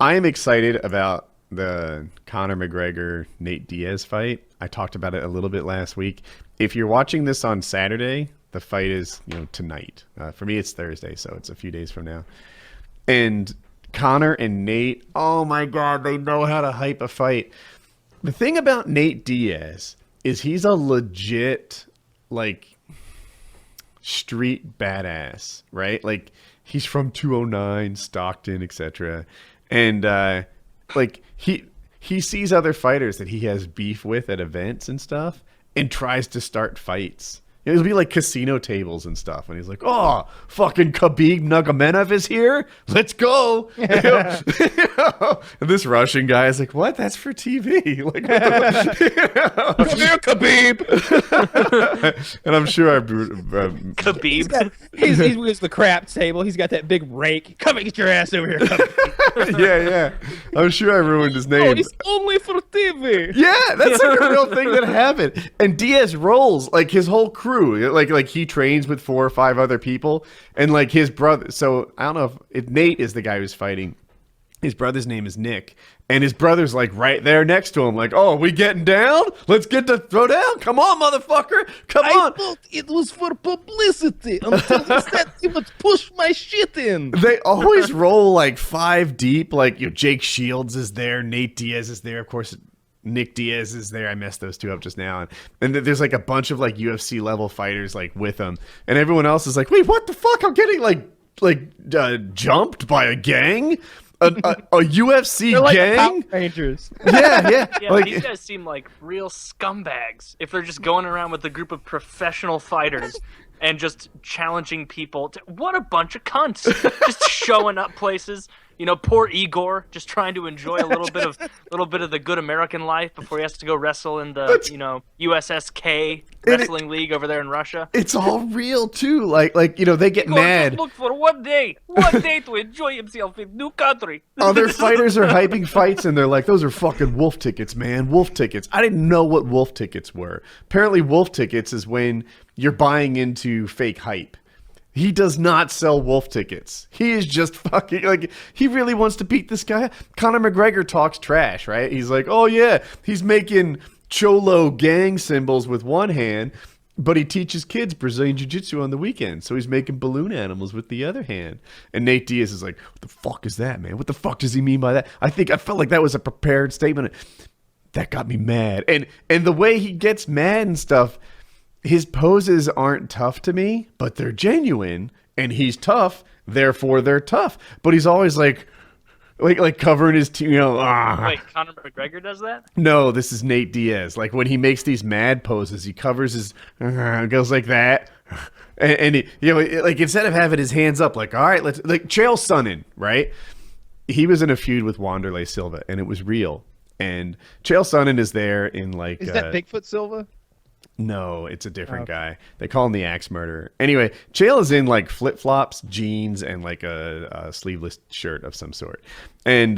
I am excited about the Conor McGregor Nate Diaz fight. I talked about it a little bit last week. If you're watching this on Saturday, the fight is tonight. For me, it's Thursday, so it's a few days from now. And Conor and Nate, oh my God, they know how to hype a fight. The thing about Nate Diaz is he's a legit like street badass, right? Like he's from 209, Stockton, etc. And like he sees other fighters that he has beef with at events and stuff and tries to start fights. It'll be like casino tables and stuff. And he's like, oh, fucking Khabib Nurmagomedov is here. Let's go. And this Russian guy is like, what? That's for TV. Like, come here, Khabib. And I'm sure I Khabib. He's with the crap table. He's got that big rake. Come and get your ass over here. yeah. I'm sure I ruined his name. Oh, it's only for TV. Yeah, that's like a real thing that happened. And Diaz rolls like his whole crew. Like he trains with 4 or 5 other people, and like his brother. So I don't know if Nate is the guy who's fighting. His brother's name is Nick, and his brother's like right there next to him. Like, oh, we getting down? Let's get to throw down. Come on, motherfucker. Come on. I thought it was for publicity until he said he would push my shit in. They always roll like 5 deep. Like Jake Shields is there, Nate Diaz is there, of course. Nick Diaz is there. I messed those 2 up just now. And there's like a bunch of like UFC level fighters like with them. And everyone else is like, wait, what the fuck? I'm getting jumped by a gang? A UFC They're like gang? Power Rangers. Yeah. Yeah, Like, these guys seem like real scumbags if they're just going around with a group of professional fighters and just challenging people. What a bunch of cunts. Just showing up places. Poor Igor just trying to enjoy a little bit of the good American life before he has to go wrestle in the USSK wrestling league over there in Russia. it's all real too. Like they get Igor mad. just look for one day to enjoy himself in new country. Other fighters are hyping fights, and they're like, those are fucking wolf tickets, man. Wolf tickets. I didn't know what wolf tickets were. Apparently, wolf tickets is when you're buying into fake hype. He does not sell wolf tickets. He is just fucking like, he really wants to beat this guy. Conor McGregor talks trash, right? He's like, oh yeah, he's making cholo gang symbols with one hand, but he teaches kids Brazilian jiu-jitsu on the weekend. So he's making balloon animals with the other hand. And Nate Diaz is like, what the fuck is that, man? What the fuck does he mean by that? I felt like that was a prepared statement. That got me mad. And the way he gets mad and stuff, his poses aren't tough to me, but they're genuine, and he's tough, therefore they're tough. But he's always like covering his Wait, Conor McGregor does that? No, this is Nate Diaz. Like when he makes these mad poses, he covers his goes like that. And he, like instead of having his hands up, like, all right, let's like Chael Sonnen, right? He was in a feud with Wanderlei Silva, and it was real. And Chael Sonnen is there in like Is that Bigfoot Silva? No, it's a different guy. They call him the Axe Murderer. Anyway, Chael is in like flip-flops, jeans, and like a sleeveless shirt of some sort. And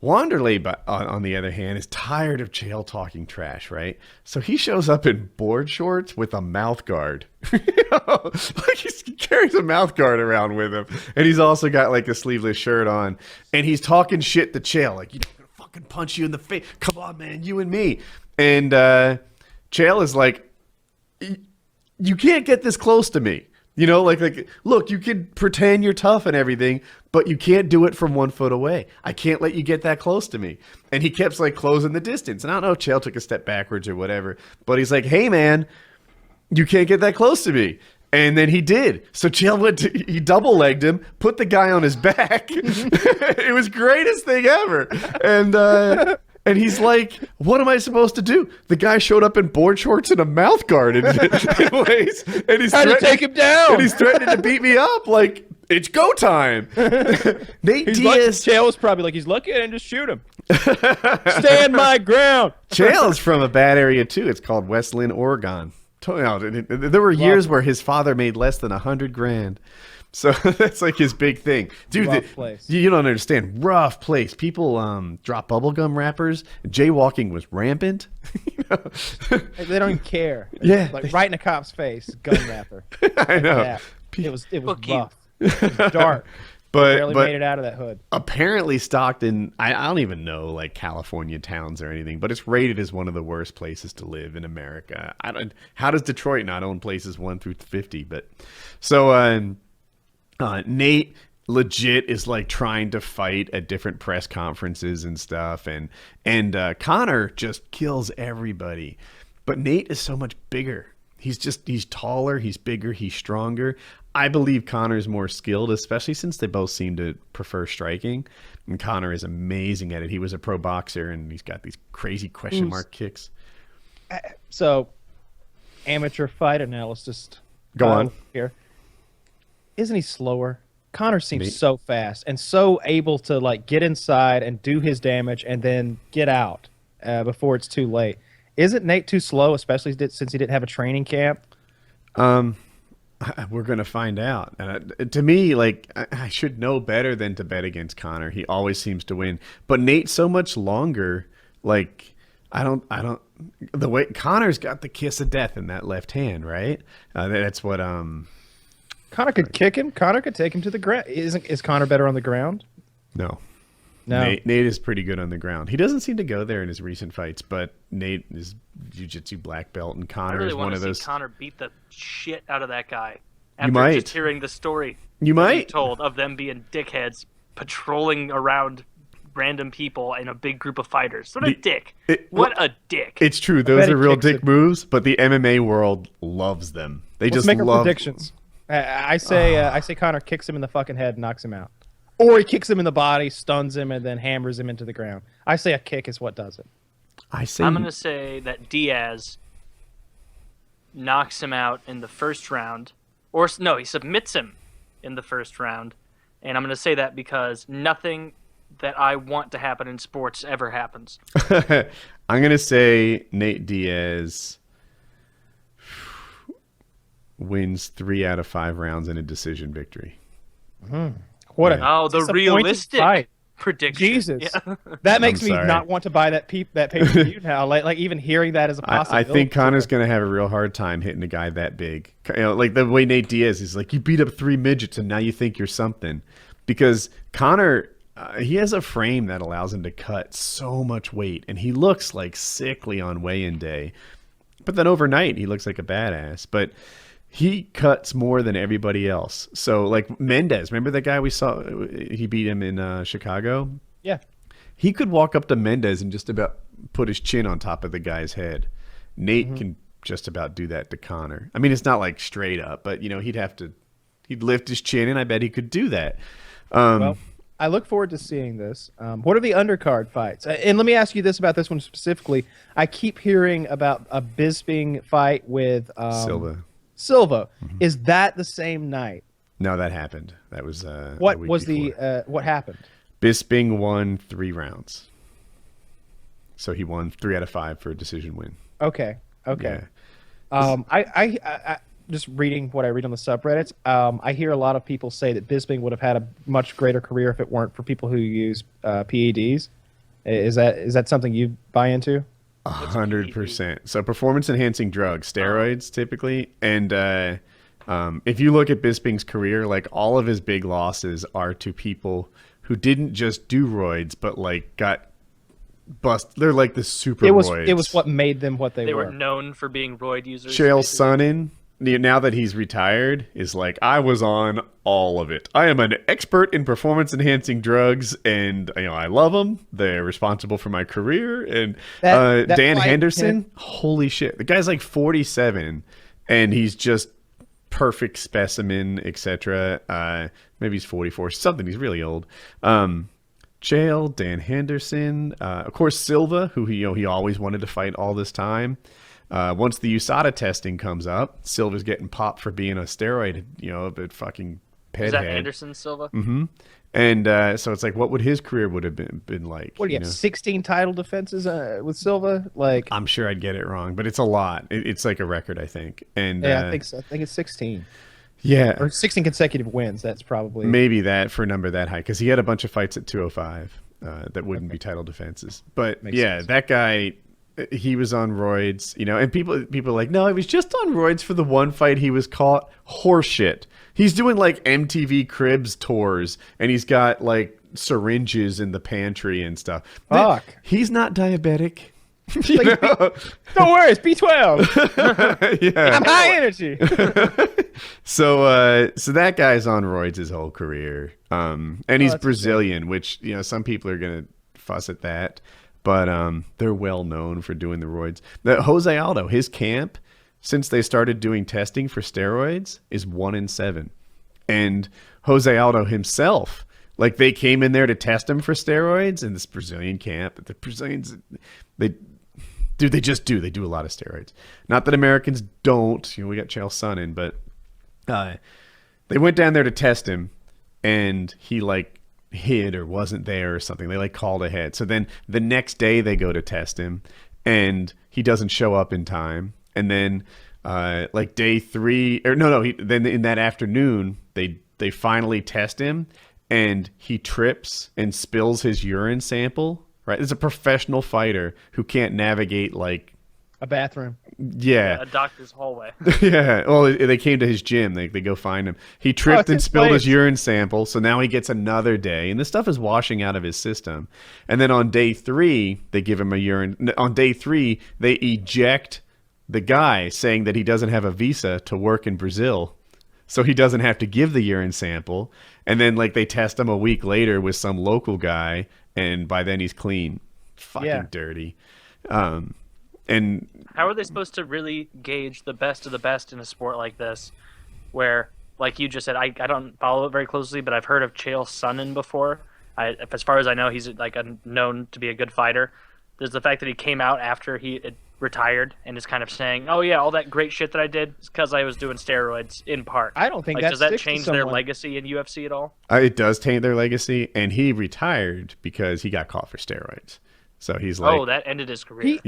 Wanderlei, on the other hand, is tired of Chael talking trash, right? So he shows up in board shorts with a mouth guard. Like he carries a mouth guard around with him. And he's also got like a sleeveless shirt on. And he's talking shit to Chael. Like, I'm going to fucking punch you in the face. Come on, man, you and me. And Chael is like, you can't get this close to me. Like, look, you can pretend you're tough and everything, but you can't do it from 1 foot away. I can't let you get that close to me. And he kept like closing the distance. And I don't know if Chael took a step backwards or whatever, but he's like, hey man, you can't get that close to me. And then he did. So Chael he double legged him, put the guy on his back. It was greatest thing ever. And he's like, what am I supposed to do? The guy showed up in board shorts and a mouth guard in ways. And he's trying to take him down. And he's threatening to beat me up. Like, it's go time. Nate Diaz. Chael was probably like, he's lucky I didn't just shoot him. Stand my ground. Chael is from a bad area, too. It's called West Lynn, Oregon. There were years where his father made less than $100,000. So that's like his big thing. Dude, place. You don't understand. Rough place. People drop bubblegum wrappers. Jaywalking was rampant. They don't even care. Yeah. Like right in a cop's face, gun wrapper. I know. It was rough. It was dark. Barely but made it out of that hood. apparently Stockton, I don't even know like California towns or anything, but it's rated as one of the worst places to live in America. How does Detroit not own places 1 through 50? But so Nate legit is like trying to fight at different press conferences and stuff, and Conor just kills everybody. But Nate is so much bigger. He's taller, he's bigger, he's stronger. I believe Conor's more skilled, especially since they both seem to prefer striking. And Conor is amazing at it. He was a pro boxer, and he's got these crazy question mark kicks. So, amateur fight analyst. Go on. Here. Isn't he slower? Conor seems Nate? so fast and so able to like get inside and do his damage and then get out before it's too late. Isn't Nate too slow, especially since he didn't have a training camp? We're gonna find out. To me, like I should know better than to bet against Conor. He always seems to win, but Nate's so much longer. Like I don't. The way Conor's got the kiss of death in that left hand, right? That's what. Conor could kick him. Conor could take him to the ground. Is Conor better on the ground? No. No. Nate is pretty good on the ground. He doesn't seem to go there in his recent fights, but Nate is jiu-jitsu black belt, and I Conor really is one want of to those. see Conor beat the shit out of that guy. After might. just hearing the story You might. told of them being dickheads patrolling around random people in a big group of fighters. What a dick. What a dick. It's true. Those are real dick moves, but the MMA world loves them. They Let's just make our love. predictions. I say Conor kicks him in the fucking head and knocks him out. Or he kicks him in the body, stuns him, and then hammers him into the ground. I say a kick is what does it. I say. I'm going to say that Diaz knocks him out in the first round. Or, no, he submits him in the first round. And I'm going to say that because nothing that I want to happen in sports ever happens. I'm going to say Nate Diaz wins 3 out of 5 rounds in a decision victory. What Oh, the disappointing realistic fight. prediction. Jesus. Yeah. That makes I'm me sorry. not want to buy that pay-per-view now. Like even hearing that as a I possibility. think Conor's going to have a real hard time hitting a guy that big. Like the way Nate Diaz is like, you beat up 3 midgets and now you think you're something. Because Conor, he has a frame that allows him to cut so much weight. And he looks like sickly on weigh-in day. But then overnight, he looks like a badass. But he cuts more than everybody else. So like Mendez, remember that guy we saw? He beat him in Chicago. Yeah. He could walk up to Mendez and just about put his chin on top of the guy's head. Nate can just about do that to Conor. I mean, it's not like straight up, but he'd lift his chin, and I bet he could do that. Well, I look forward to seeing this. What are the undercard fights? And let me ask you this about this one specifically. I keep hearing about a Bisping fight with Silva. Is that the same night? No, that happened. That was What a week was before. what happened? Bisping won 3 rounds. So he won 3 out of 5 for a decision win. Okay. Yeah. I just reading what I read on the subreddits. I hear a lot of people say that Bisping would have had a much greater career if it weren't for people who use PEDs. Is that something you buy into? 100%. So performance enhancing drugs, steroids typically, and if you look at Bisping's career, like all of his big losses are to people who didn't just do roids, but like got bust. They're like the super. It was what made them what they were. They were known for being roid users. Chael Sonnen, now that he's retired, is like, I was on all of it. I am an expert in performance enhancing drugs, and I love them. They're responsible for my career. And That Dan fight Henderson, holy shit, the guy's like 47, and he's just perfect specimen, etc. Maybe he's 44, something. He's really old. Chael, Dan Henderson, of course Silva, who he always wanted to fight all this time. Once the USADA testing comes up, Silva's getting popped for being a steroid, a fucking pedhead. Is that Anderson Silva? Mm-hmm. And so it's like, what would his career would have been like? What do you have? 16 title defenses with Silva? Like, I'm sure I'd get it wrong, but it's a lot. It's like a record, I think. And yeah, I think so. I think it's 16. Yeah, or 16 consecutive wins. That's probably maybe that for a number that high, because he had a bunch of fights at 205 that wouldn't be title defenses. But Makes yeah, sense. that guy. he was on roids, and people are like, no, he was just on roids for the one fight he was caught. Horseshit. He's doing like MTV Cribs tours, and he's got like syringes in the pantry and stuff. Fuck. He's not diabetic. Don't worry, it's B12. Yeah. I'm high energy. So that guy's on roids his whole career. And he's Brazilian, which, some people are going to fuss at that, but they're well known for doing the roids. Jose Aldo, his camp, since they started doing testing for steroids, is 1 in 7. And Jose Aldo himself, like, they came in there to test him for steroids in this Brazilian camp. The Brazilians, they do a lot of steroids. Not that Americans don't. We got Chael Sonnen, but they went down there to test him, and he like hid or wasn't there or something. They like called ahead. So then the next day they go to test him, and he doesn't show up in time. And then like day 3, or then in that afternoon they finally test him, and he trips and spills his urine sample. Right, it's a professional fighter who can't navigate like a bathroom. Yeah, a doctor's hallway. Yeah, well, they came to his gym. They go find him. He tripped and spilled his urine sample, so now he gets another day, and this stuff is washing out of his system. And then on day 3, they give him a urine. On day 3, they eject the guy, saying that he doesn't have a visa to work in Brazil, so he doesn't have to give the urine sample. And then like they test him a week later with some local guy, and by then he's clean. Fucking dirty. And how are they supposed to really gauge the best of the best in a sport like this, where, like you just said, I don't follow it very closely, but I've heard of Chael Sonnen before. As far as I know, he's like known to be a good fighter. There's the fact that he came out after he retired and is kind of saying, "Oh yeah, all that great shit that I did is because I was doing steroids in part." I don't think does that change their legacy in UFC at all? It does taint their legacy, and he retired because he got caught for steroids. So he's like, "Oh, that ended his career."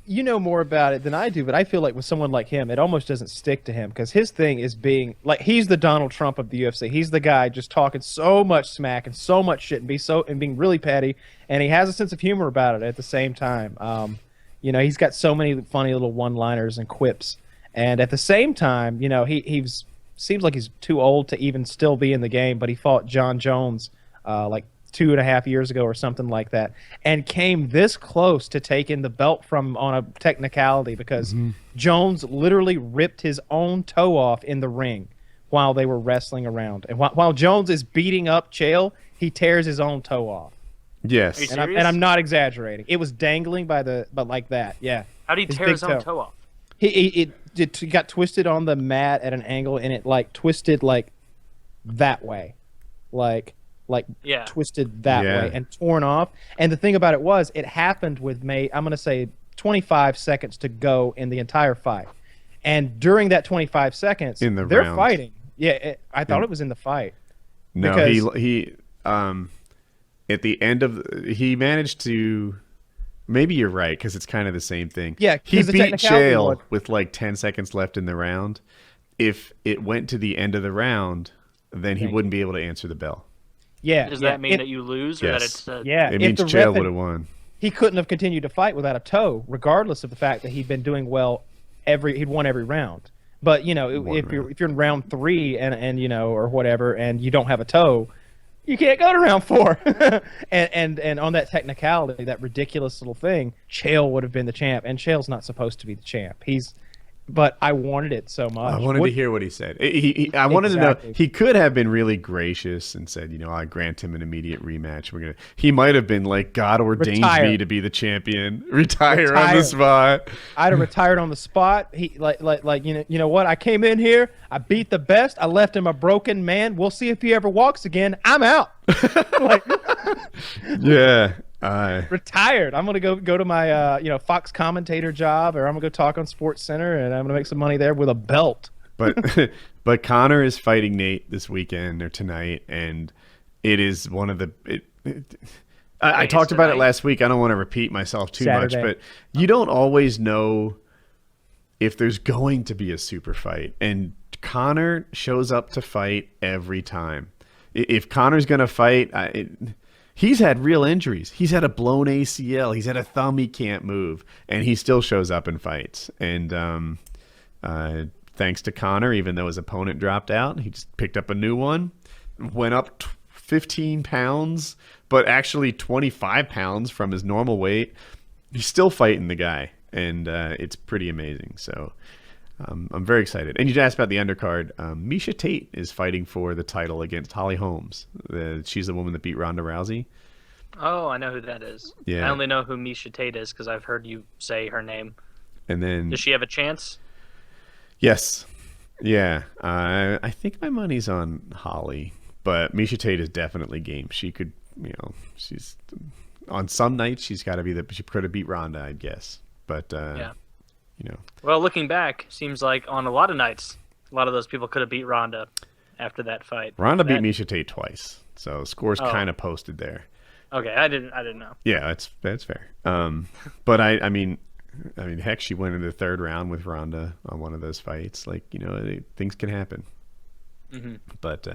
You know more about it than I do, but I feel like with someone like him, it almost doesn't stick to him because his thing is being like, he's the Donald Trump of the UFC. He's the guy just talking so much smack and so much shit and being really petty, and he has a sense of humor about it at the same time. He's got so many funny little one-liners and quips, and at the same time, he's seems like he's too old to even still be in the game. But he fought John Jones like 2.5 years ago or something like that, and came this close to taking the belt from him on a technicality because Jones literally ripped his own toe off in the ring while they were wrestling around, and while Jones is beating up Chael, he tears his own toe off. Yes, and I'm not exaggerating. It was dangling but like that. Yeah. How did he tear his own toe off? It got twisted on the mat at an angle, and it like twisted like that way, twisted that way and torn off. And the thing about it was, it happened with I'm going to say 25 seconds to go in the entire fight. And during that 25 seconds, they're round. Fighting. Yeah, I thought it was in the fight. No, he at the end of he managed to. Maybe you're right because it's kind of the same thing. Yeah, he beat Chael with like 10 seconds left in the round. If it went to the end of the round, then he wouldn't be able to answer the bell. Yeah. Does that mean that you lose, or that it's? It means Chael would have won. He couldn't have continued to fight without a toe, regardless of the fact that he'd been doing well. He'd won every round. But if you're in round 3 and or whatever, and you don't have a toe, you can't go to round 4. and on that technicality, that ridiculous little thing, Chael would have been the champ, and Chael's not supposed to be the champ. But I wanted it so much. I wanted to hear what he said. I wanted to know. He could have been really gracious and said, I grant him an immediate rematch. He might have been like, God ordained me to be the champion. Retire on the spot. I'd have retired on the spot. He you know what? I came in here. I beat the best. I left him a broken man. We'll see if he ever walks again. I'm out. Yeah. Retired. I'm gonna go to my Fox commentator job, or I'm gonna go talk on Sports Center, and I'm gonna make some money there with a belt. But Conor is fighting Nate this weekend or tonight, and it is one of the. I talked about it last week. I don't want to repeat myself too much, but you don't always know if there's going to be a super fight, and Conor shows up to fight every time. If Conor's gonna fight, He's had real injuries. He's had a blown ACL. He's had a thumb he can't move, and he still shows up in fights. And thanks to Conor, even though his opponent dropped out, he just picked up a new one, went up 15 pounds, but actually 25 pounds from his normal weight. He's still fighting the guy, and it's pretty amazing. So I'm very excited. And you asked about the undercard. Miesha Tate is fighting for the title against Holly Holmes. She's the woman that beat Ronda Rousey. Oh, I know who that is. Yeah. I only know who Miesha Tate is because I've heard you say her name. And then, does she have a chance? Yes. Yeah. I think my money's on Holly, but Miesha Tate is definitely game. She could, she's on some nights she could have beat Ronda, I guess. But yeah. Well, looking back, seems like on a lot of nights, a lot of those people could have beat Ronda after that fight. Ronda beat Miesha Tate twice, so score's kind of posted there. Okay, I didn't know. Yeah, that's fair. But I mean, heck, she went into the third round with Ronda on one of those fights. Like, things can happen. Mm-hmm. But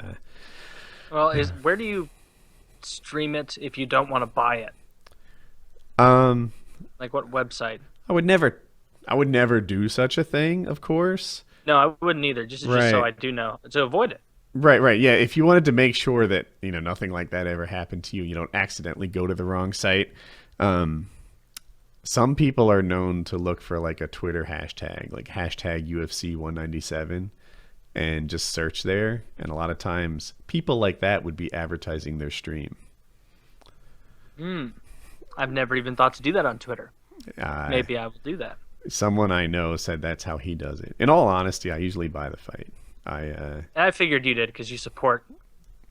well, where do you stream it if you don't want to buy it? Like what website? I would never do such a thing, of course. No, I wouldn't either. Just so I do know to avoid it. Right. Yeah, if you wanted to make sure that nothing like that ever happened to you, you don't accidentally go to the wrong site. Some people are known to look for like a Twitter hashtag, like hashtag UFC 197, and just search there. And a lot of times, people like that would be advertising their stream. I've never even thought to do that on Twitter. Maybe I will do that. Someone I know said that's how he does it. In all honesty, I usually buy the fight. I figured you did because you support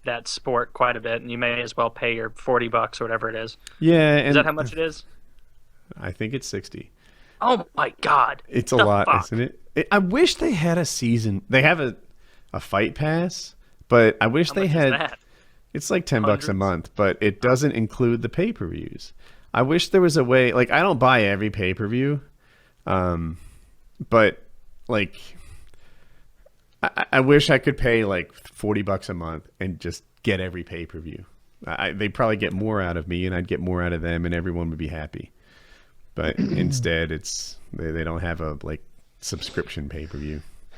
that sport quite a bit, and you may as well pay your $40 or whatever it is. Yeah, is that how much it is? I think it's 60. Oh my God! It's a lot, isn't it? I wish they had a season. They have a fight pass, but I wish they had. That? It's like $10 a month, but it doesn't include the pay-per-views. I wish there was a way. Like, I don't buy every pay-per-view, but like. I wish I could pay like $40 a month and just get every pay-per-view. They'd probably get more out of me, and I'd get more out of them, and everyone would be happy. But instead, they don't have a like subscription pay-per-view.